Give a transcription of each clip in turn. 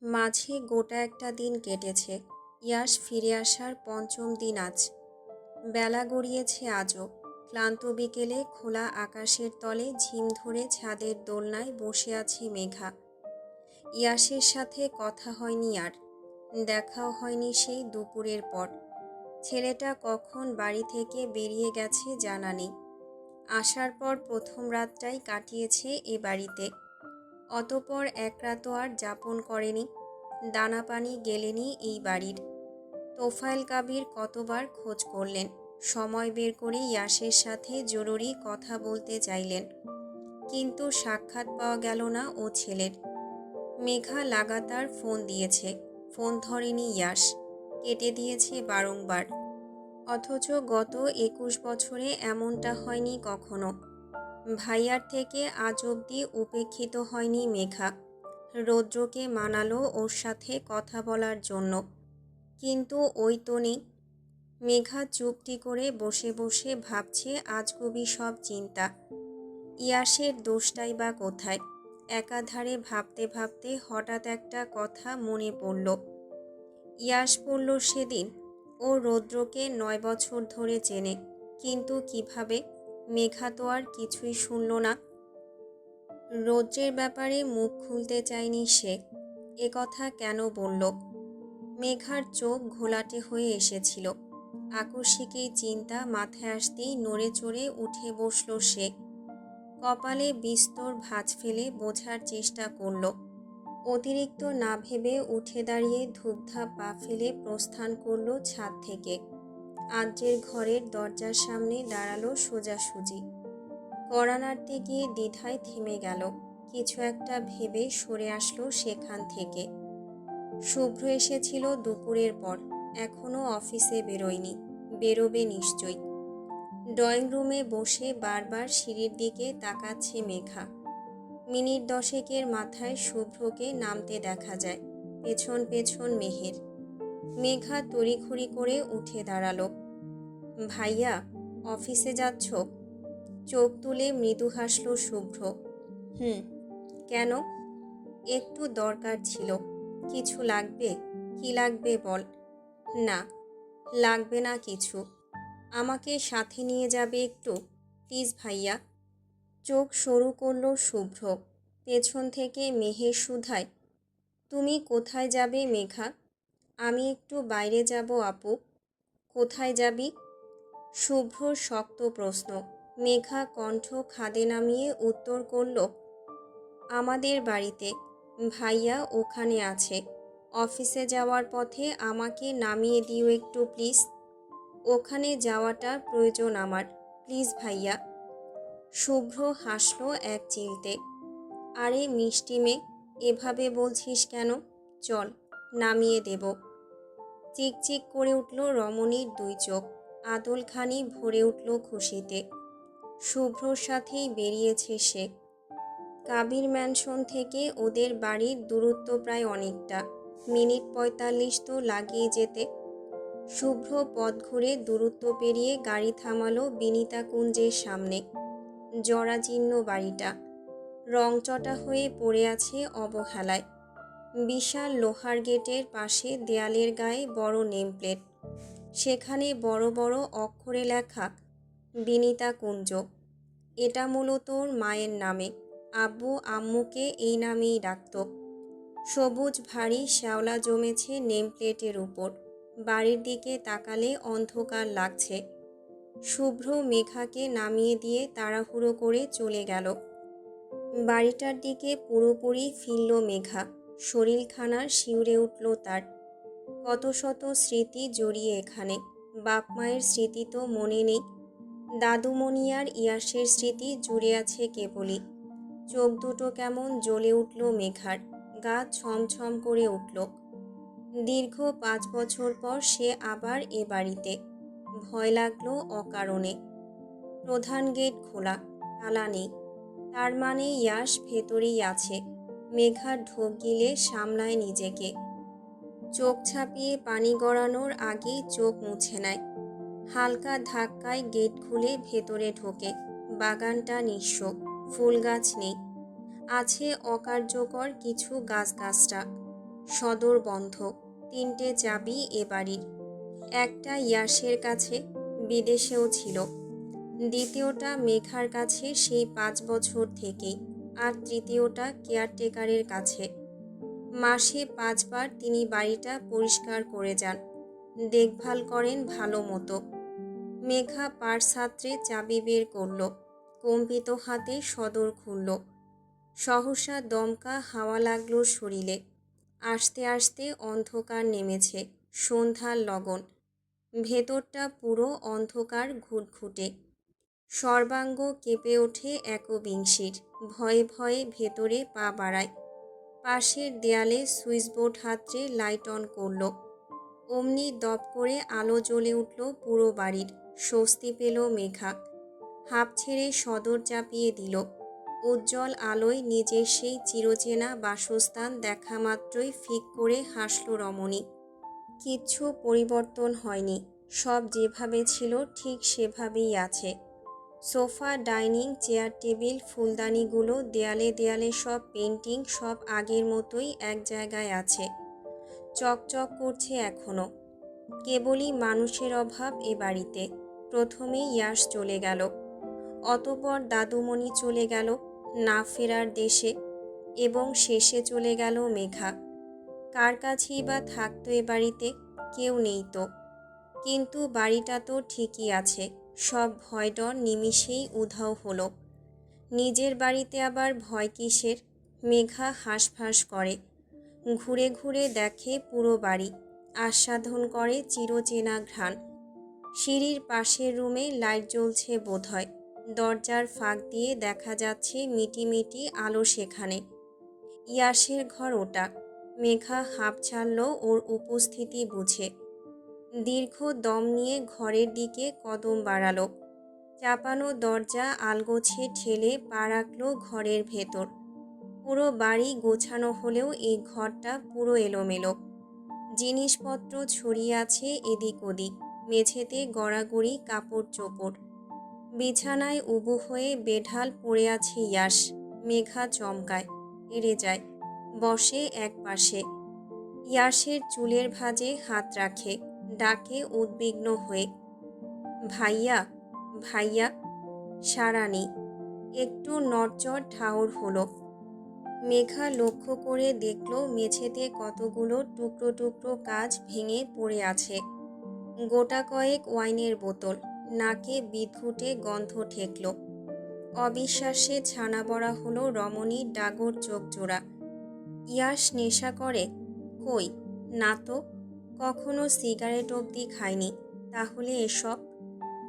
মাঝে গোটা একটা দিন কেটেছে। ইয়াশ ফিরে আসার পঞ্চম দিন আজ। বেলা গড়িয়েছে আজও। ক্লান্ত বিকেলে খোলা আকাশের তলে ঝিম ধরে ছাদের দোলনায় বসে আছে মেঘা। ইয়াশের সাথে কথা হয়নি আর, দেখাও হয়নি সেই দুপুরের পর। ছেলেটা কখন বাড়ি থেকে বেরিয়ে গেছে জানা নেই। আসার পর প্রথম রাতটাই কাটিয়েছে এ বাড়িতে। অতপর এক রাতও আর যাপন করেনি। দানা পানি গেলেনি এই বাড়ির। তোফায়েল কাবির কতবার খোঁজ করলেন, সময় বের করে ইয়াসের সাথে জরুরি কথা বলতে চাইলেন, কিন্তু সাক্ষাৎ পাওয়া গেল না ও ছেলের। মেঘা লাগাতার ফোন দিয়েছে, ফোন ধরেনি ইয়াস, কেটে দিয়েছে বারংবার। অথচ গত 21 বছরে এমনটা হয়নি কখনো। ভাইয়ার থেকে আজ অবধি উপেক্ষিত হয়নি মেঘা। রৌদ্রকে মানালো ওর সাথে কথা বলার জন্য, কিন্তু ওই তো নেই। মেঘা চুপটি করে বসে বসে ভাবছে আজগুবি সব চিন্তা। ইয়াসের দোষটাই বা কোথায়? একাধারে ভাবতে ভাবতে হঠাৎ একটা কথা মনে পড়ল। ইয়াস বলল সেদিন ও রৌদ্রকে 9 বছর ধরে চেনে, কিন্তু কিভাবে? মেঘা তো আর কিছুই শুনল না। রৌদ্রের ব্যাপারে মুখ খুলতে চায়নি সে। এ কথা কেন বলল? মেঘার চোখ ঘোলাটে হয়ে এসেছিল। আকস্মিক চিন্তা মাথায় আসতেই নড়ে চড়ে উঠে বসল সে। কপালে বিস্তর ভাঁজ ফেলে বোঝার চেষ্টা করল। অতিরিক্ত না ভেবে উঠে দাঁড়িয়ে ধূপধাপ পা ফেলে প্রস্থান করল ছাদ থেকে। আদ্রের ঘরের দরজার সামনে দাঁড়ালো সোজাসুজি। কড়া নাড়তে গিয়ে দ্বিধায় থেমে গেল। কিছু একটা ভেবে সরে আসলো সেখান থেকে। শুভ্র এসেছিল দুপুরের পর, এখনও অফিসে বেরোয়নি, বেরোবে নিশ্চয়ই। ড্রয়িং রুমে বসে বারবার সিঁড়ির দিকে তাকাচ্ছে মেঘা। মিনিট 10 মাথায় শুভ্রকে নামতে দেখা যায়, পেছন পেছন মেহের। মেঘা তড়িঘড়ি করে উঠে দাঁড়ালো। ভাইয়া, অফিসে যাচ্ছ? চোখ তুলে মৃদু হাসল শুভ্র। কেন? একটু দরকার ছিল। কিছু লাগবে? কি লাগবে বল। না, লাগবে না কিছু। আমাকে সাথে নিয়ে যাবে একটু, প্লিজ ভাইয়া। চোখ সরু করল শুভ্র। পেছন থেকে মেহের শুধায়, তুমি কোথায় যাবে মেঘা? আমি একটু বাইরে যাব আপু। কোথায় যাবি? শুভ্রর শক্ত প্রশ্ন। মেঘা কণ্ঠ খাদে নামিয়ে উত্তর করল, আমাদের বাড়িতে। ভাইয়া ওখানে আছে। অফিসে যাওয়ার পথে আমাকে নামিয়ে দিও একটু প্লিজ। ওখানে যাওয়াটা প্রয়োজন আমার, প্লিজ ভাইয়া। শুভ্র হাসল এক চিলতে। আরে মিষ্টি মেয়ে, এভাবে বলছিস কেন? চল, নামিয়ে দেব। চিকচিক করে উঠল রমণীর দুই চোখ। আদলখানি ভরে উঠল খুশিতে। শুভ্রর সাথেই বেরিয়েছে সে। কাবির ম্যানশন থেকে ওদের বাড়ির দূরত্ব প্রায় অনেকটা, মিনিট 45 তো লাগেই যেতে। শুভ্র পথ ঘুরে দূরত্ব পেরিয়ে গাড়ি থামালো বিনিতা কুঞ্জের সামনে। জরাজীর্ণ বাড়িটা রংচটা হয়ে পড়ে আছে অবহেলায়। বিশাল লোহার গেটের পাশে দেয়ালের গায়ে বড় নেমপ্লেট, সেখানে বড় বড় অক্ষরে লেখা বিনিতা কুঞ্জ। এটা মূলত ওর মায়ের নামে, আব্বু আম্মুকে এই নামেই ডাকত। সবুজ ভারী শ্যাওলা জমেছে নেমপ্লেটের উপর। বাড়ির দিকে তাকালে অন্ধকার লাগছে। শুভ্র মেঘাকে নামিয়ে দিয়ে তাড়াহুড়ো করে চলে গেল। বাড়িটার দিকে পুরোপুরি ফিরল মেঘা। শরীরখানা শিউরে উঠল তার। কত শত স্মৃতি জড়িয়ে এখানে। বাপ মায়ের স্মৃতি তো মনে নেই, দাদুমণি আর ইয়াসের স্মৃতি জুড়ে আছে কেবলই। চোখ দুটো কেমন জ্বলে উঠল মেঘার, গা ছমছম করে উঠল। দীর্ঘ 5 বছর পর সে আবার এ বাড়িতে। ভয় লাগলো অকারণে। প্রধান গেট খোলা, তালা নেই, তার মানে ইয়াস ভেতরেই আছে। মেঘা ঢোক গিলে সামলায় নিজেকে। চোখ ছাপিয়ে পানি গড়ানোর আগেই চোখ মুছে নেয়। হালকা ধাক্কায় গেট খুলে ভেতরে ঢোকে। বাগানটা নিঃস্ব, ফুল গাছ নেই, আছে অকার্যকর কিছু গাছগাছরা। সদর বন্ধ। 3টে চাবি এ বাড়ির। একটা ইয়াসের কাছে, বিদেশেও ছিল। দ্বিতীয়টা মেঘার কাছে সেই 5 বছর থেকেই। আর তৃতীয়টা কেয়ারটেকারের কাছে। মাসে 5 বার তিনি বাড়িটা পরিষ্কার করে যান, দেখভাল করেন ভালো মতো। মেঘা পার্স হাতড়ে চাবি বের করল, কম্পিত হাতে সদর খুলল। সহসা দমকা হাওয়া লাগলো শরীরে। আস্তে আস্তে অন্ধকার নেমেছে, সন্ধ্যার লগন। ভেতরটা পুরো অন্ধকার ঘুটঘুটে। সর্বাঙ্গ কেঁপে ওঠে একবিংশির। ভয়ে ভয়ে ভেতরে পা বাড়ায়। পাশের দেয়ালে সুইচবোর্ড হাতড়ে লাইট অন করল। অমনি দপ করে আলো জ্বলে উঠল পুরো বাড়ির। স্বস্তি পেল মেঘা। হাঁপ ছেড়ে সদর চাপিয়ে দিল। উজ্জ্বল আলোয় নিজের সেই চিরচেনা বাসস্থান দেখা মাত্রই ফিক করে হাসল রমণী। কিচ্ছু পরিবর্তন হয়নি, সব যেভাবে ছিল ঠিক সেভাবেই আছে। সোফা, ডাইনিং, চেয়ার, টেবিল, ফুলদানিগুলো, দেয়ালে দেয়ালে সব পেন্টিং, সব আগের মতোই এক জায়গায় আছে। চকচক করছে এখনো। কেবলই মানুষের অভাব এ বাড়িতে। প্রথমেই ইয়াস চলে গেল, অতঃপর দাদুমণি চলে গেল না ফেরার দেশে, এবং শেষে চলে গেল মেঘা। কার কাছেই বা থাকতো এ বাড়িতে? কেউ নেই তো। কিন্তু বাড়িটা তো ঠিকই আছে। সব ভয় ডর নিমিষেই উধাও হলো। নিজের বাড়িতে আবার ভয় কিসের? মেঘা হাঁসফাঁস করে। ঘুরে ঘুরে দেখে পুরো বাড়ি। আস্বাদন করে চিরচেনা ঘ্রাণ। সিঁড়ির পাশের রুমে লাইট জ্বলছে বোধহয়। দরজার ফাঁক দিয়ে দেখা যাচ্ছে মিটিমিটি আলো সেখানে। ইয়াসের ঘর ওটা। মেঘা হাঁপ ছাড়ল ওর উপস্থিতি বুঝে। দীর্ঘ দম নিয়ে ঘরের দিকে কদম বাড়ালো। চাপানো দরজা আলগোছে ঠেলে পা রাখল ঘরের ভেতর। পুরো বাড়ি গোছানো হলেও এই ঘরটা পুরো এলোমেলো। জিনিসপত্র ছড়িয়ে আছে এদিক ওদিক। মেঝেতে গড়াগড়ি কাপড় চোপড়। বিছানায় উবু হয়ে বেঢাল পড়ে আছে ইয়াস। মেঘা চমকায়, এড়ে যায়, বসে এক পাশে। ইয়াসের চুলের ভাঁজে হাত রাখে, ডাকে উদ্বিগ্ন হয়ে, ভাইয়া, ভাইয়া। সাড়া নেই। একটু নড়চড় ঠাউর হলো। মেঘা লক্ষ্য করে দেখল মেঝেতে কতগুলো টুকরো টুকরো কাঁচ ভেঙে পড়ে আছে। গোটা কয়েক ওয়াইনের বোতল। নাকে বিদঘুটে গন্ধ ঠেকল। অবিশ্বাসে ছানা বড়া হলো রমণীর ডাগর চোখ জোড়া। ইয়াস নেশা করে? কই, না তো। কখনো সিগারেট অবধি খায়নি। তাহলে এসব?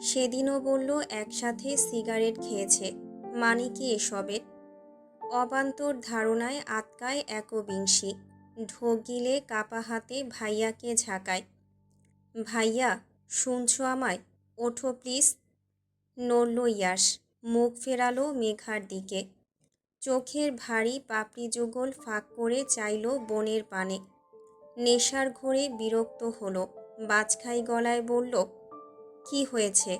সেদিনও বলল একসাথে সিগারেট খেয়েছে। মানে কি এসবের? অবান্তর ধারণায় আটকায় একবিংশী। ঢোক গিলে কাপা হাতে ভাইয়াকে ঝাঁকায়। ভাইয়া, শুনছো আমায়? ওঠো প্লিজ। নড়ল ইয়াস। মুখ ফেরালো মেঘার দিকে। চোখের ভারী পাপড়ি যুগল ফাঁক করে চাইল বনের পানে। নেশার ঘোরে বিরক্ত হলো। বাজখাই গলায় বলল, কি হয়েছে?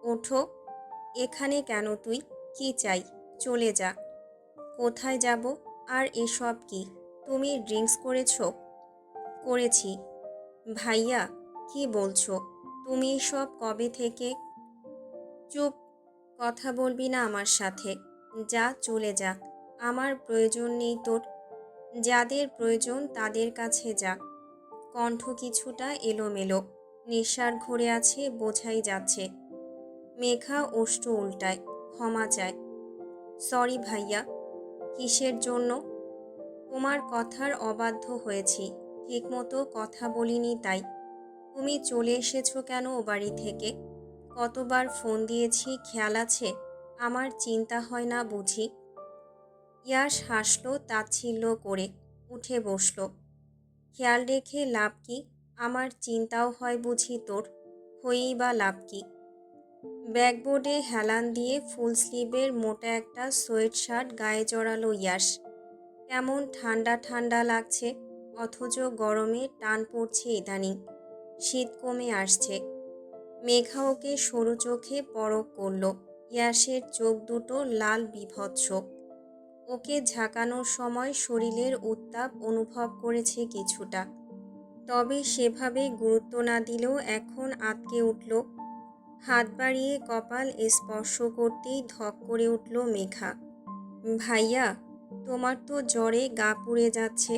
ওঠো। এখানে কেন তুই? কি চাই? চলে যা। কোথায় যাব? আর এসব কি? তুমি ড্রিঙ্কস করেছো? করেছি। ভাইয়া, কি বলছো? তুমি এসব কবে থেকে? চুপ। কথা বলবি না আমার সাথে। যা, চলে যা। আমার প্রয়োজন নেই তোর। যাদের প্রয়োজন তাদের কাছে যা। কণ্ঠ কিছুটা এলোমেলো। নেশার ঘোরে আছে বোঝাই যাচ্ছে। মেঘা ওষ্ঠ উল্টায়, ক্ষমা চায়। সরি ভাইয়া। কিসের জন্য? তোমার কথার অবাধ্য হয়েছি। ঠিকমতো কথা বলিনি তাই। তুমি চলে এসেছো কেন ও বাড়ি থেকে? কতবার ফোন দিয়েছি খেয়াল আছে? আমার চিন্তা হয় না বুঝি? ইয়াস হাসল তাচ্ছিল্য করে, উঠে বসল। খেয়াল রেখে লাভ কি? আমার চিন্তাও হয় বুঝি তোর? হয়েই বা লাভ কি? ব্যাকবোর্ডে হেলান দিয়ে ফুল স্লিভের মোটা একটা সোয়েট শার্ট গায়ে জড়ালো ইয়াস। কেমন ঠান্ডা ঠান্ডা লাগছে, অথচ গরমে টান পড়ছে ইদানিং। শীত কমে আসছে। মেঘা ওকে সরু চোখে পরখ করল। ইয়াসের চোখ দুটো লাল বিভৎস। ওকে ঝাঁকানোর সময় শরীরের উত্তাপ অনুভব করেছে কিছুটা, তবে সেভাবে গুরুত্ব না দিলেও এখন আঁতকে উঠল। হাত বাড়িয়ে কপাল স্পর্শ করতেই ধক করে উঠল মেঘা। ভাইয়া, তোমার তো জ্বরে গা পুড়ে যাচ্ছে,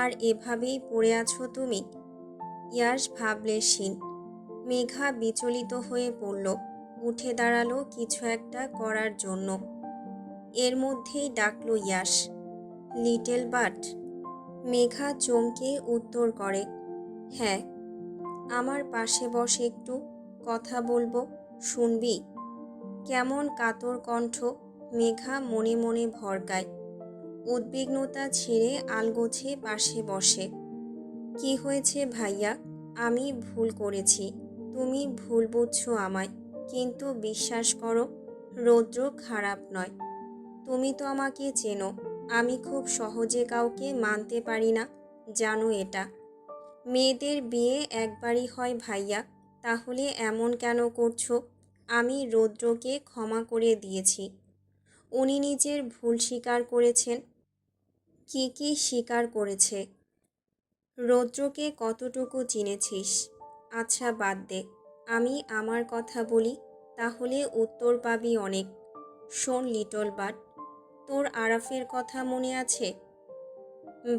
আর এভাবেই পড়ে আছো তুমি? ইয়াশ ভাবলেশহীন। মেঘা বিচলিত হয়ে পড়ল, উঠে দাঁড়ালো কিছু একটা করার জন্য। এর মধ্যেই ডাকলো ইয়াশ, লিটল বাট। মেঘা চমকে উত্তর করে, হ্যাঁ। আমার পাশে বস, একটু কথা বলবো, শুনবি? কেমন কাতর কণ্ঠ। মেঘা মনে মনে ভরকায়। উদ্বিগ্নতা ছেড়ে আলগোছে পাশে বসে। কি হয়েছে ভাইয়া? আমি ভুল করেছি, তুমি ভুল বুঝছো আমায়, কিন্তু বিশ্বাস করো, রৌদ্র খারাপ নয়। তুমি তো আমাকে চেনো, আমি খুব সহজে কাউকে মানতে পারি না, জানো এটা। মেয়েদের বিয়ে একবারই হয় ভাইয়া, তাহলে এমন কেন করছো? আমি রৌদ্রকে ক্ষমা করে দিয়েছি, উনি নিজের ভুল স্বীকার করেছেন। কি কি স্বীকার করেছে? রৌদ্রকে কতটুকু চিনেছিস? আচ্ছা বাদ দে, আমি আমার কথা বলি, তাহলে উত্তর পাবি অনেক। শোন লিটল বাট, তোর আরাফের কথা মনে আছে?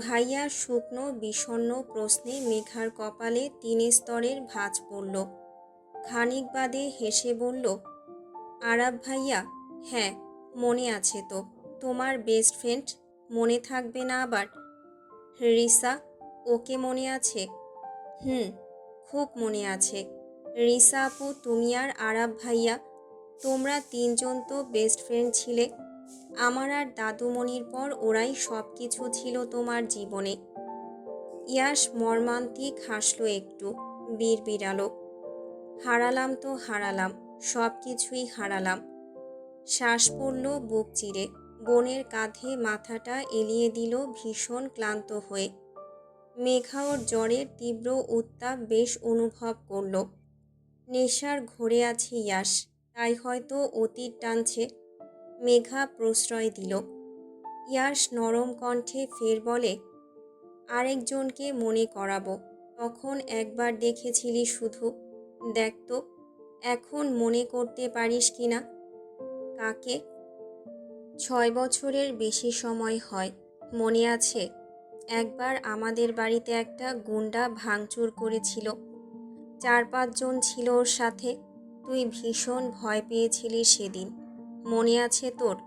ভাইয়া শুকনো বিষণ্ণ প্রশ্নে মেঘার কপালে 3 স্তরের ভাঁজ পড়ল। খানিক বাদে হেসে বলল, আরাফ ভাইয়া? হ্যাঁ, মনে আছে তো। তোমার বেস্ট ফ্রেন্ড, মনে থাকবে না আবার? রিসা, ওকে মনে আছে? হুম, খুব মনে আছে। রিসা আপু, তুমি আর আরাফ ভাইয়া, তোমরা 3 জন তো বেস্ট ফ্রেন্ড ছিলে। আমার আর দাদুমণির পর ওরাই সব কিছু ছিল তোমার জীবনে। ইয়াশ মর্মান্তিক হাসলো একটু, বিড়বিড়ালো, হারালাম তো হারালাম, সব কিছুই হারালাম। শ্বাস পড়ল বুক চিরে, বোনের কাঁধে মাথাটা এলিয়ে দিল ভীষণ ক্লান্ত হয়ে। মেঘা ওর জ্বরের তীব্র উত্তাপ বেশ অনুভব করল। নেশার ঘোরে আছে ইয়াশ, তাই হয়তো অতীত টানছে। মেঘা প্রশ্রয় দিল। ইয়াশ নরম কণ্ঠে ফের বলে, আরেকজনকে মনে করাবো, তখন একবার দেখেছিলি শুধু, দেখ তো এখন মনে করতে পারিস কিনা। কাকে? 6 বছরের বেশি সময় হয়, মনে আছে? একবার আমাদের বাড়িতে একটা গুন্ডা ভাঙচুর করেছিল, 4-5 জন ছিল ওর সাথে। তুই ভীষণ ভয় পেয়েছিলি সেদিন, মনে আছে তোর?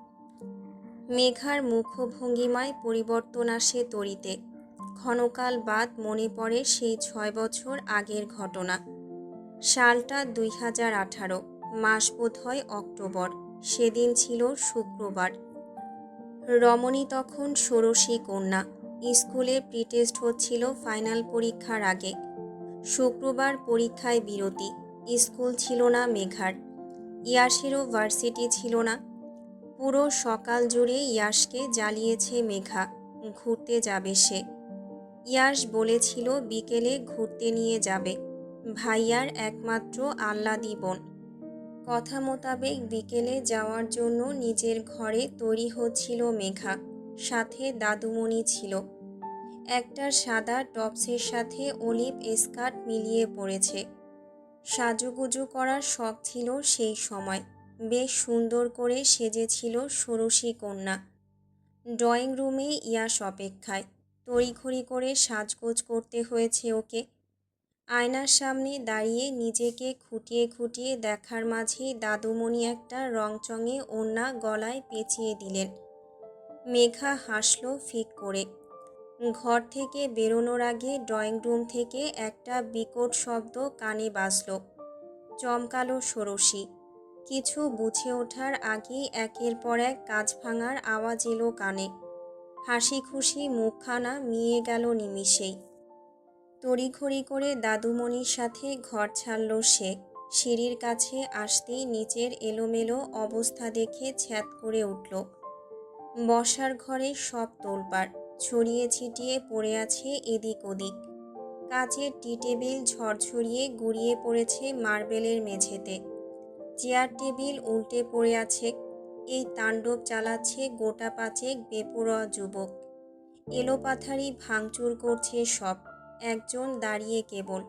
মেঘার মুখভঙ্গিমায় পরিবর্তন আসে তড়িতে। ক্ষণকাল বাদ মনে পড়ে সেই 6 বছর আগের ঘটনা। সালটা 2018, মাস বোধহয় অক্টোবর। সেদিন ছিল শুক্রবার। রমণী তখন ষোড়শী কন্যা, স্কুলে প্রিটেস্ট হচ্ছিল ফাইনাল পরীক্ষার আগে। শুক্রবার পরীক্ষায় বিরতি, স্কুল ছিল না মেঘার। ইয়াশেরও ভার্সিটি ছিল না। পুরো সকাল জুড়ে ইয়াশকে জ্বালিয়েছে মেঘা, ঘুরতে যাবে সে। ইয়াশ বলেছিল বিকেলে ঘুরতে নিয়ে যাবে, ভাইয়ার একমাত্র আহ্লাদী বোন। কথা মোতাবেক বিকেলে যাওয়ার জন্য নিজের ঘরে তৈরি হচ্ছিল মেঘা, সাথে দাদুমণি ছিল। একটা সাদা টপসের সাথে অলিভ স্কার্ট মিলিয়ে পড়েছে। সাজুগুজু করার শখ ছিল সেই সময়, বেশ সুন্দর করে সেজেছিল ষোড়শী কন্যা। ড্রয়িং রুমে ইয়াশ অপেক্ষায়, তড়িঘড়ি করে সাজগোজ করতে হয়েছে ওকে। আয়নার সামনে দাঁড়িয়ে নিজেকে খুঁটিয়ে খুঁটিয়ে দেখার মাঝেই দাদুমণি একটা রংচঙে ওড়না গলায় পেঁচিয়ে দিলেন। মেঘা হাসল ফিক করে। ঘর থেকে বেরোনোর আগে ড্রয়িং রুম থেকে একটা বিকট শব্দ কানে বাজল। চমকালো ষোড়শী। কিছু বুঝে ওঠার আগেই একের পর এক কাঁচ ভাঙার আওয়াজ এলো কানে। হাসি খুশি মুখখানা মিয়ে গেল নিমিষেই। তড়িঘড়ি করে দাদুমণির সাথে ঘর ছাড়ল সে। সিঁড়ির কাছে আসতেই নিচের এলোমেলো অবস্থা দেখে ছ্যাঁত করে উঠল। বসার ঘরে সব তোলপাড়, ছড়িয়ে ছিটিয়ে পড়ে আছে এদিক ওদিক। কাচের টি টেবিল ঝরঝরিয়ে গুড়িয়ে পড়েছে মার্বেলের মেঝেতে। চেয়ার টেবিল উল্টে পড়ে আছে। এই তাণ্ডব চালাচ্ছে গোটা পাঁচেক বেপরোয়া যুবক। এলোপাথারি ভাঙচুর করছে সব। একজন দাঁড়িয়ে কেবল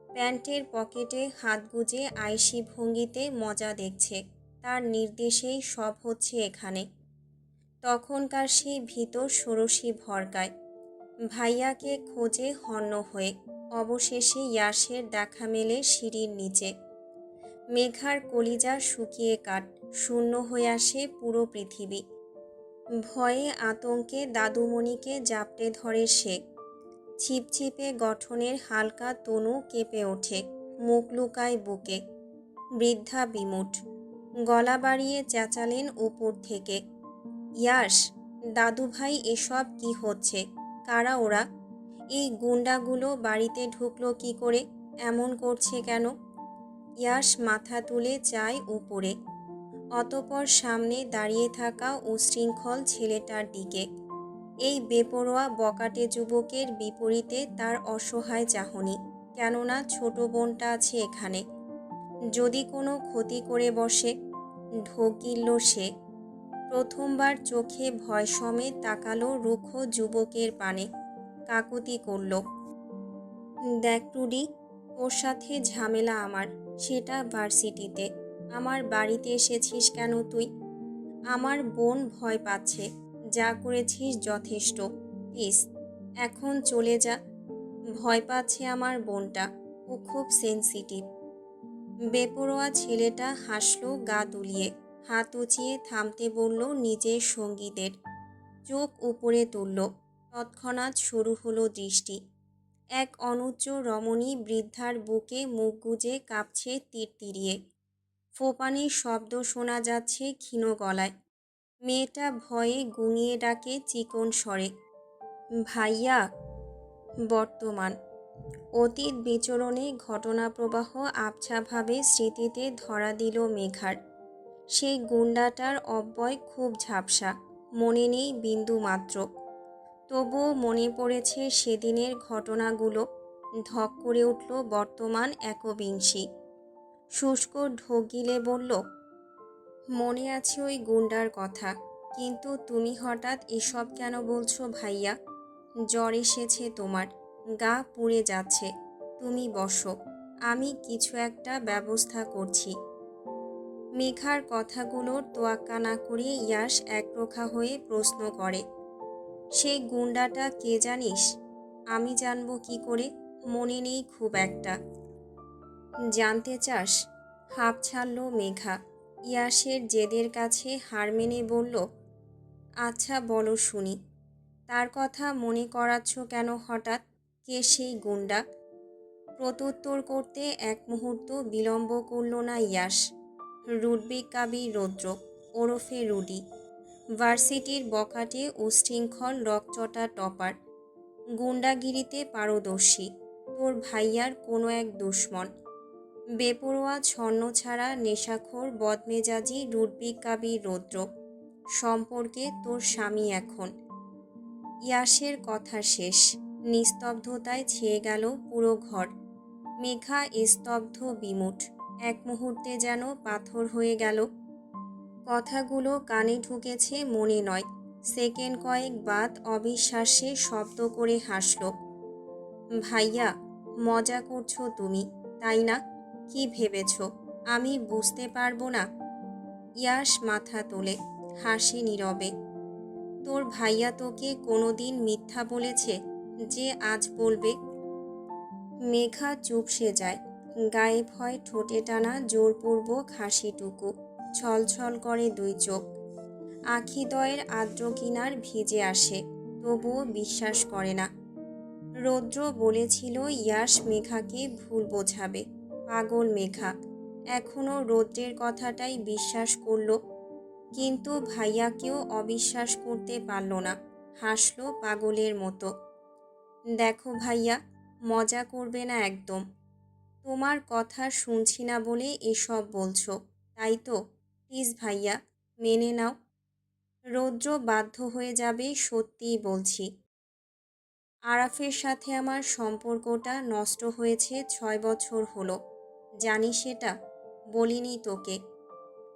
প্যান্টের পকেটে হাত গুজে আইসি ভঙ্গিতে মজা দেখছে। তার নির্দেশেই সব হচ্ছে এখানে। তখনকার সেই ভীত ষোড়শী ভরকায় ভাইয়াকে খোঁজে হন্য হয়ে। অবশেষে ইয়াসের দেখা মেলে সিঁড়ির নিচে। মেঘার কলিজা শুকিয়ে কাঠ, শূন্য হয়ে আসে পুরো পৃথিবী। ভয়ে আতঙ্কে দাদুমণিকে জাপটে ধরে সে। ছিপছিপে গঠনের হালকা তনু কেঁপে ওঠে, মুখ লুকায় বুকে। বৃদ্ধা বিমুঠ গলা বাড়িয়ে চেঁচালেন উপর থেকে, ইয়াস, দাদুভাই, এসব কি হচ্ছে? কারা ওরা? এই গুন্ডাগুলো বাড়িতে ঢুকলো কি করে? এমন করছে কেন? ইয়াস মাথা তুলে চায় উপরে, অতপর সামনে দাঁড়িয়ে থাকা উশৃঙ্খল ছেলেটার দিকে। এই বেপরোয়া বকাটে যুবকের বিপরীতে তার অসহায় চাহনি। কেননা ছোট বোনটা আছে এখানে। যদি কোনো ক্ষতি করে বসে। ঢোক গিলল সে। প্রথমবার চোখে ভয় সমেত তাকালো রুক্ষ যুবকের পানে। কাকুতি করল, দেখ টুডি, তোর সাথে ঝামেলা আমার, সেটা ভার্সিটিতে। আমার বাড়িতে এসেছিস কেন তুই? আমার বোন ভয় পাচ্ছে। যা করেছিস যথেষ্ট। প্লিজ এখন চলে যা। ভয় পাচ্ছে আমার বোনটা, ও খুব সেনসিটিভ। বেপরোয়া ছেলেটা হাসল গা দুলিয়ে। হাত উঁচিয়ে থামতে বলল নিজের সঙ্গীদের। চোখ উপরে তুলল। তৎক্ষণাৎ শুরু হলো দৃষ্টি। এক অনুচ্চ রমণী বৃদ্ধার বুকে মুখ গুজে কাঁপছে তিরতিরিয়ে। ফোঁপানির শব্দ শোনা যাচ্ছে ক্ষীণ গলায়। মেয়েটা ভয়ে গুঙিয়ে ডাকে চিকন স্বরে, ভাইয়া। বর্তমান অতীত বিচরণে ঘটনাপ্রবাহ আবছাভাবে স্মৃতিতে ধরা দিল মেঘার। সেই গুন্ডাটার অব্যয় খুব ঝাপসা, মনে নেই বিন্দু মাত্র। তবুও মনে পড়েছে সেদিনের ঘটনাগুলো। ধক করে উঠল বর্তমান একবিংশী। শুষ্ক ঢোক গিলে বলল, মনে আছে ওই গুন্ডার কথা। কিন্তু তুমি হঠাৎ এসব কেন বলছো ভাইয়া? জ্বর এসেছে তোমার, গা পুড়ে যাচ্ছে। তুমি বসো, আমি কিছু একটা ব্যবস্থা করছি। মেঘার কথাগুলোর তোয়াক্কা না করে ইয়াস একরোখা হয়ে প্রশ্ন করে, সেই গুন্ডাটা কে জানিস? আমি জানবো কি করে? মনে নেই খুব একটা। জানতে চাস? হাঁপ ছাড়ল মেঘা। ইয়াসের জেদের কাছে হার মেনে বলল, আচ্ছা বলো শুনি। তার কথা মনে করাচ্ছ কেন হঠাৎ? কে সেই গুন্ডা? প্রত্যুত্তর করতে এক মুহূর্ত বিলম্ব করল না ইয়াস। রুডবিক কাবি রৌদ্র, ওরফে রুডি। ভার্সিটির বখাটে উশৃঙ্খল রকচটা টপার। গুন্ডাগিরিতে পারদর্শী। তোর ভাইয়ার কোনো এক দুশ্মন। বেপরোয়া ছন্নছাড়া নেশাখোর বদমেজাজি রুডবিক কাবি রৌদ্র সম্পর্কে তোর স্বামী এখন। ইয়াসের কথা শেষ। নিস্তব্ধতায় ছেয়ে গেল পুরো ঘর। মেঘা স্তব্ধ বিমুঠ। এক মুহূর্তে যেন পাথর হয়ে গেল। কথাগুলো কানে ঢুকেছে মনে নয়। সেকেন্ড কয়েক বাদ অবিশ্বাস্যে শব্দ করে হাসল। ভাইয়া, মজা করছো তুমি, তাই না? কি ভেবেছ আমি বুঝতে পারবো না? ইয়াস মাথা তোলে, হাসি নীরবে। তোর ভাইয়া তোকে কোনোদিন মিথ্যা বলেছে যে আজ বলবে? মেঘা চুপসে যায়। গায়ে ভয় ঠোঁটে টানা জোরপূর্বক হাসিটুকু। ছলছল করে দুই চোখ। আখিদ্বয়ের আর্দ্র কিনার ভিজে আসে, তবুও বিশ্বাস করে না। রৌদ্র বলেছিল ইয়াস মেঘাকে ভুল বোঝাবে। পাগল মেঘা এখনও রৌদ্রের কথাটাই বিশ্বাস করল। কিন্তু ভাইয়াকেও অবিশ্বাস করতে পারল না। হাসল পাগলের মতো। দেখো ভাইয়া, মজা করবে না একদম। তোমার কথা শুনছি না বলে এসব বলছো, তাই তো? প্লিজ ভাইয়া, মেনে নাও। রৌদ্র বাধ্য হয়ে যাবে, সত্যিই বলছি। আরাফের সাথে আমার সম্পর্কটা নষ্ট হয়েছে 6 বছর হলো। জানি সেটা? বলিনি তোকে।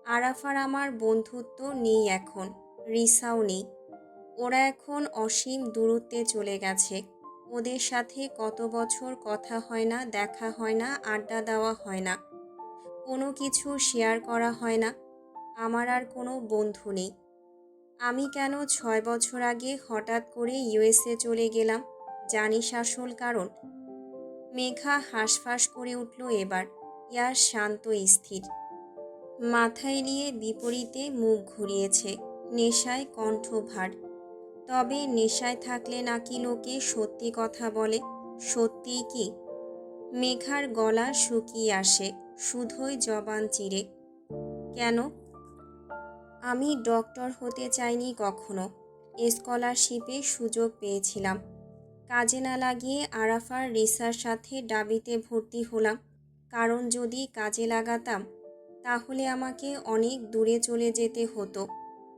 আরাফ আর আমার বন্ধুত্ব নেই এখন, রিসাও নেই। ওরা এখন অসীম দূরত্বে চলে গেছে। ওদের সাথে কত বছর কথা হয় না, দেখা হয় না, আড্ডা দেওয়া হয় না, কোনো কিছু শেয়ার করা হয় না। আমার আর কোনো বন্ধু নেই। আমি কেন 6 বছর আগে হঠাৎ করে ইউএসএ চলে গেলাম? জানিস আসল কারণ? মেঘা হাঁসফাঁস করে উঠল এবার। ইয়াস শান্ত স্থির, মাথা এলিয়ে বিপরীতে মুখ ঘুরিয়েছে, নেশায় কণ্ঠ ভার। তবে নেশায় থাকলে নাকি লোকে সত্যি কথা বলে, সত্যিই কি? মেঘার গলা শুকিয়ে আসে, শুধুই জবান চিরে। কেন? আমি ডক্টর হতে চাইনি কখনো। স্কলারশিপে সুযোগ পেয়েছিলাম, কাজে না লাগিয়ে আরাফার রিসার সাথে ডাবিতে ভর্তি হলাম। কারণ যদি কাজে লাগাতাম তাহলে আমাকে অনেক দূরে চলে যেতে হতো,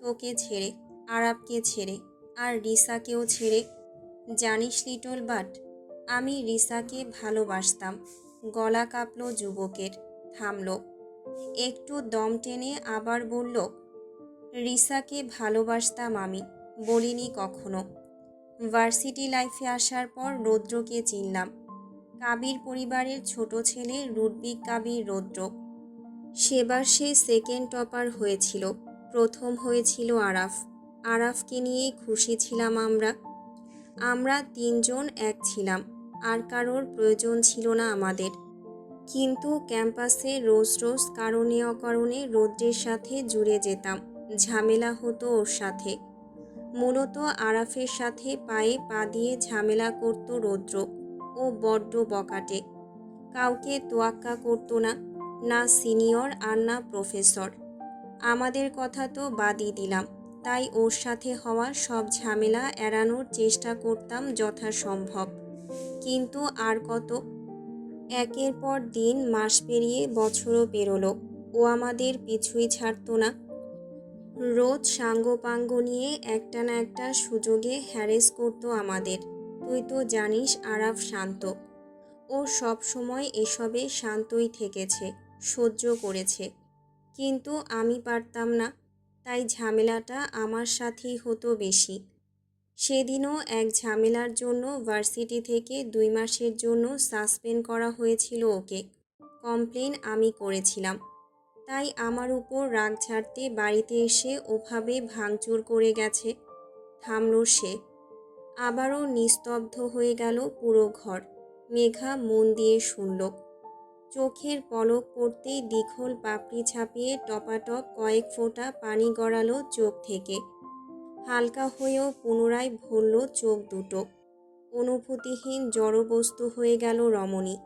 তোকে ছেড়ে, আরাফকে ছেড়ে, আর রিসাকেও ছেড়ে। জানিস লিটল বাট, আমি রিসাকে ভালোবাসতাম। গলা কাঁপল যুবকের, থামল, একটু দম টেনে আবার বলল, রিসাকে ভালোবাসতাম আমি, বলিনি কখনো। ভার্সিটি লাইফে আসার পর রৌদ্রকে চিনলাম। কাবির পরিবারের ছোট ছেলে রুডবিক কাবির রৌদ্র। সেবার সে সেকেন্ড টপার হয়েছিল, প্রথম হয়েছিল আরাফ। আরাফকে নিয়ে খুশি ছিলাম আমরা। আমরা তিনজন এক ছিলাম, আর কারোর প্রয়োজন ছিল না আমাদের। কিন্তু ক্যাম্পাসে রোজ রোজ কারণে অকারণে রৌদ্রের সাথে জুড়ে যেতাম, ঝামেলা হতো ওর সাথে। মূলত আরাফের সাথে পায়ে পা দিয়ে ঝামেলা করত রৌদ্র। ও বড্ড বকাটে, কাউকে তোয়াক্কা করতো না, না সিনিয়র আর না প্রফেসর। আমাদের কথা তো বাদই দিলাম, তাই ওর সাথে হওয়া সব ঝামেলা এড়ানোর চেষ্টা করতাম যথাসম্ভব। কিন্তু আর কত? একের পর দিন, মাস পেরিয়ে বছরও পেরোলো, ও আমাদের পিছুই ছাড়তো না। রোজ সাঙ্গপাঙ্গ নিয়ে একটা না একটা সুযোগে হ্যারেস করতো আমাদের। তুই তো জানিস আরাফ শান্ত, ও সব সময় এসবে শান্তই থেকেছে, সহ্য করেছে। কিন্তু আমি পারতাম না, তাই ঝামেলাটা আমার সাথেই হতো বেশি। সেদিনও এক ঝামেলার জন্য ভার্সিটি থেকে 2 মাসের জন্য সাসপেন্ড করা হয়েছিল ওকে। কমপ্লেন আমি করেছিলাম, তাই আমার উপর রাগ ঝাড়তে বাড়িতে এসে ওভাবে ভাঙচুর করে গেছে। থামল সে, আবারও নিস্তব্ধ হয়ে গেল পুরো ঘর। মেঘা মন দিয়ে শুনল। চোখের পলক পড়তেই দ্বিখোল পাপড়ি ছাপিয়ে টপাটপ কয়েক ফোঁটা পানি গড়ালো চোখ থেকে। হালকা হয়েও পুনরায় ভরল চোখ দুটো। অনুভূতিহীন জড়বস্তু হয়ে গেল রমণী।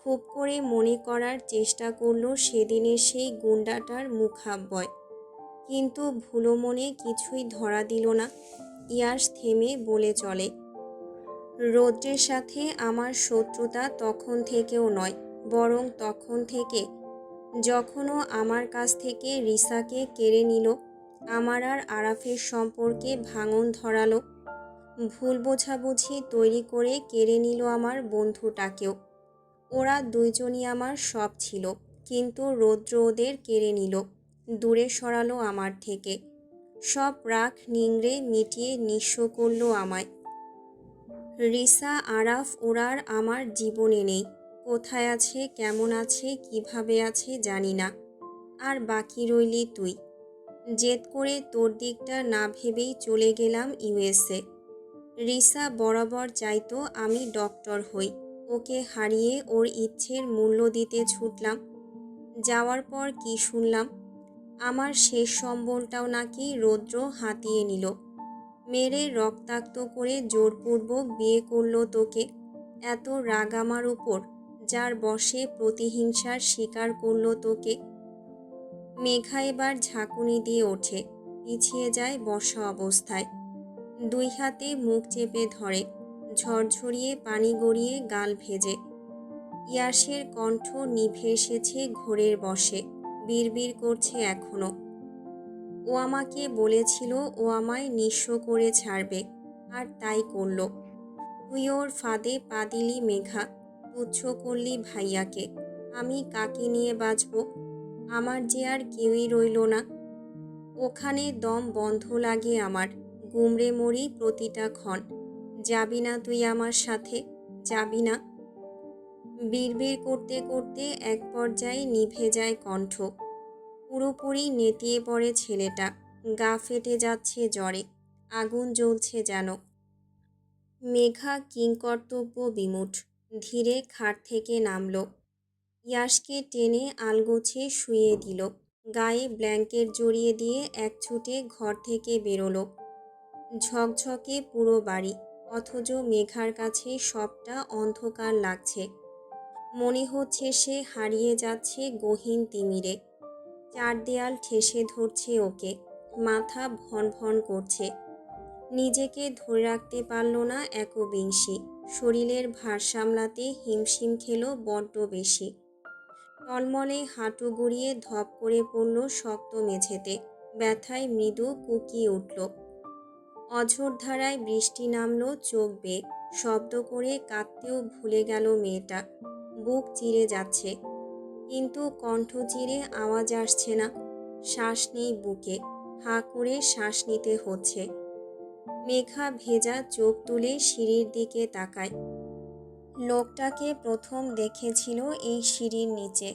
খুব করে মনে করার চেষ্টা করল সেদিনের সেই গুন্ডাটার মুখাব্যয়, কিন্তু ভুলো মনে কিছুই ধরা দিল না। ইয়াস থেমে বলে চলে, রৌদ্রের সাথে আমার শত্রুতা তখন থেকেও নয়, বরং তখন থেকে যখনও আমার কাছ থেকে রিসাকে কেড়ে নিল, আমার আর আরাফের সম্পর্কে ভাঙন ধরালো, ভুল বোঝাবুঝি তৈরি করে কেড়ে নিল আমার বন্ধুটাকেও। ওরা দুইজনই আমার সব ছিল, কিন্তু রৌদ্র ওদের কেড়ে নিল, দূরে সরালো আমার থেকে। সব রাগ নিংড়ে মিটিয়ে নিঃস্ব করলো আমায়। রিসা, আরাফ ওরা আর আমার জীবনে নেই। কোথায় আছে, কেমন আছে, কিভাবে আছে জানি না। আর বাকি রইলি তুই। জেদ করে তোর দিকটা না ভেবেই চলে গেলাম ইউএসএ। রিসা বরাবর চাইতো আমি ডক্টর হই, ওকে হারিয়ে ওর ইচ্ছের মূল্য দিতে ছুটলাম। যাওয়ার পর কি শুনলাম, আমার শেষ সম্বলটাও নাকি রৌদ্র হাতিয়ে নিল। মেরে রক্তাক্ত করে জোরপূর্বক বিয়ে করলো তোকে। এত রাগ আমার উপর, যার বশে প্রতিহিংসার শিকার করলো তোকে। মেঘা এবার ঝাঁকুনি দিয়ে ওঠে, পিছিয়ে যায় বসা অবস্থায়। 2 হাতে মুখ চেপে ধরে, ঝরঝরিয়ে পানি গড়িয়ে গাল ভেজে। ইয়াসের কণ্ঠ নিভে এসেছে ঘোরের বশে, বিড়বিড় করছে এখনো। ও আমাকে বলেছিল ও আমায় নিঃস্ব করে ছাড়বে, আর তাই করল। তুই ওর ফাঁদে পা দিলি মেঘা, তুচ্ছ করলি ভাইয়াকে। আমি কাকে নিয়ে বাঁচব? আমার যে আর কেউই রইল না। ওখানে দম বন্ধ লাগে আমার, গুমড়ে মরি প্রতিটা ক্ষণ। যাবি না তুই আমার সাথে, যাবি না? বিড়বিড় করতে করতে এক পর্যায়ে নিভে যায় কণ্ঠ। পুরোপুরি নেতিয়ে পড়ে ছেলেটা, গা ফেটে যাচ্ছে জ্বরে, আগুন জ্বলছে যেন। মেঘা কিংকর্তব্য বিমূঢ় ধীরে খাট থেকে নামল। ইয়াশকে টেনে আলগোছে শুইয়ে দিল, গায়ে ব্ল্যাঙ্কেট জড়িয়ে দিয়ে এক ছুটে ঘর থেকে বেরোলো। ঝকঝকে পুরো বাড়ি, অথচ মেঘার কাছে সবটা অন্ধকার লাগছে। মনে হচ্ছে সে হারিয়ে যাচ্ছে গহীন তিমিরে। চার দেয়াল ঠেসে ধরছে ওকে, মাথা ভন ভন করছে। নিজেকে ধরে রাখতে পারল না একবিংশী, শরীরের ভার সামলাতে হিমশিম খেল বড্ড বেশি। টলমলে হাঁটু গড়িয়ে ধপ করে পড়ল শক্ত মেঝেতে, ব্যথায় মৃদু কুকিয়ে উঠল। অঝোর ধারায় বৃষ্টি নামল চোখ বেয়ে, শব্দ করে কাঁদতেও ভুলে গেল মেয়েটা। বুক চিরে যাচ্ছে, কিন্তু কণ্ঠ চিরে আওয়াজ আসছে না। শ্বাস নেই বুকে, হাঁ করে শ্বাস নিতে হচ্ছে। মেঘা ভেজা চোখ তুলে সিঁড়ির দিকে তাকায়। লোকটাকে প্রথম দেখেছিল এই সিঁড়ির নিচে,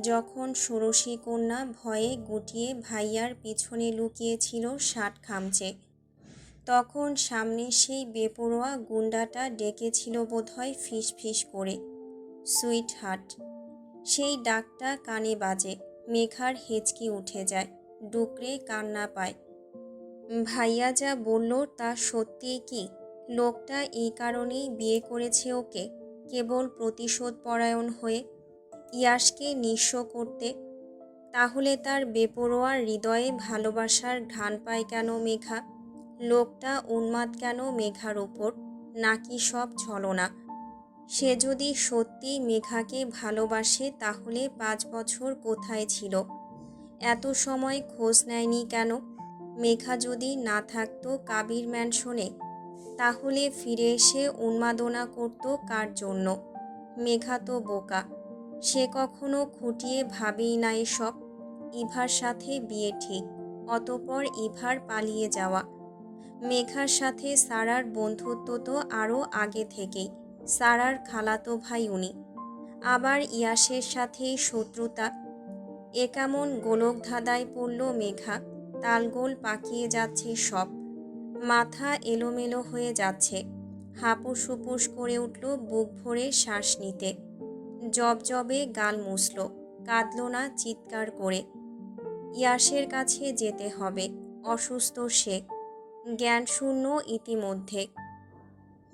যখন ষোড়শী কন্যা ভয়ে গুটিয়ে ভাইয়ার পিছনে লুকিয়েছিল ষাট খামচে। তখন সামনে সেই বেপরোয়া গুন্ডাটা ডেকেছিল বোধহয় ফিস ফিস করে, সুইট হার্ট। সেই ডাকটা কানে বাজে, মেঘার হেঁচকি উঠে যায়, ডুকরে কান্না পায়। ভাইয়া যা বলল তা সত্যিই কি? লোকটা এই কারণেই বিয়ে করেছে ওকে, কেবল প্রতিশোধ পরায়ণ হয়ে, ইয়াশকে নিঃস্ব করতে? তাহলে তার বেপরোয়া হৃদয়ে ভালোবাসার ঘ্রাণ পায় কেন মেঘা? লোকটা উন্মাদ কেন মেঘার ওপর? নাকি সব ছলনা? সে যদি সত্যি মেঘাকে ভালোবাসে তাহলে 5 বছর কোথায় ছিল? এত সময় খোঁজ নেয়নি কেন? মেঘা যদি না থাকতো কাবির ম্যানশনে, তাহলে ফিরে এসে উন্মাদনা করত কার জন্য? মেঘা তো বোকা, সে কখনো খুঁটিয়ে ভাবেই না এসব। ইভার সাথে বিয়ে ঠিক, অতপর ইভার পালিয়ে যাওয়া। মেঘার সাথে সারার বন্ধুত্ব তো আরও আগে থেকেই, সারার খালাতো ভাই উনি। আবার ইয়াসের সাথেই শত্রুতা। এ কেমন গোলকধাঁধায় পড়ল মেঘা, তালগোল পাকিয়ে যাচ্ছে সব। মাথা এলোমেলো হয়ে যাচ্ছে, হাপুস হুপুস করে উঠল বুক ভরে শ্বাস নিতে। জবজবে গাল মুছল, কাঁদল না চিৎকার করে। ইয়াসের কাছে যেতে হবে, অসুস্থ সে, জ্ঞানশূন্য ইতিমধ্যে।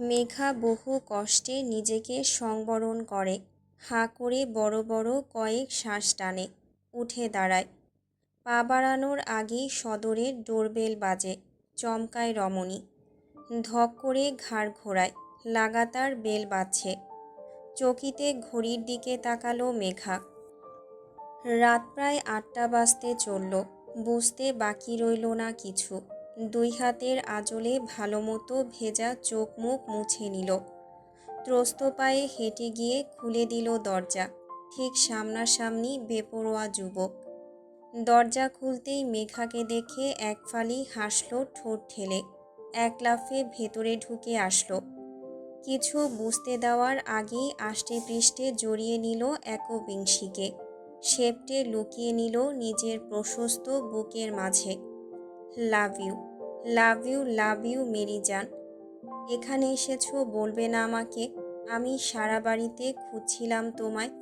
মেঘা বহু কষ্টে নিজেকে সংবরণ করে, হাঁ করে বড় বড় কয়েক শ্বাস টানে, উঠে দাঁড়ায়। পা বাড়ানোর আগেই সদরের ডোরবেল বাজে, চমকায় রমণী। ধক করে ঘাড় ঘোরায়, লাগাতার বেল বাজছে। চকিতে ঘড়ির দিকে তাকালো মেঘা। রাত প্রায় 8টা বাজতে চলল, বুঝতে বাকি রইল না কিছু। 2 হাতের আঁচলে ভালোমতো ভেজা চোখ মুখ মুছে নিল। ত্রস্ত পায়ে হেঁটে গিয়ে খুলে দিল দরজা। ঠিক সামনাসামনি বেপরোয়া যুবক। দরজা খুলতেই মেঘাকে দেখে এক ফালি হাসল ঠোঁট ঠেলে, এক লাফে ভেতরে ঢুকে আসলো। কিছু বুঝতে দেওয়ার আগেই আষ্টে পৃষ্ঠে জড়িয়ে নিল একবিংশীকে, সেপ্টে লুকিয়ে নিল নিজের প্রশস্ত বুকের মাঝে। Love you, love you, love you মেরি জান। এখানে এসেছো বলবে না আমাকে? আমি সারা বাড়িতে খুঁজছিলাম তোমায়।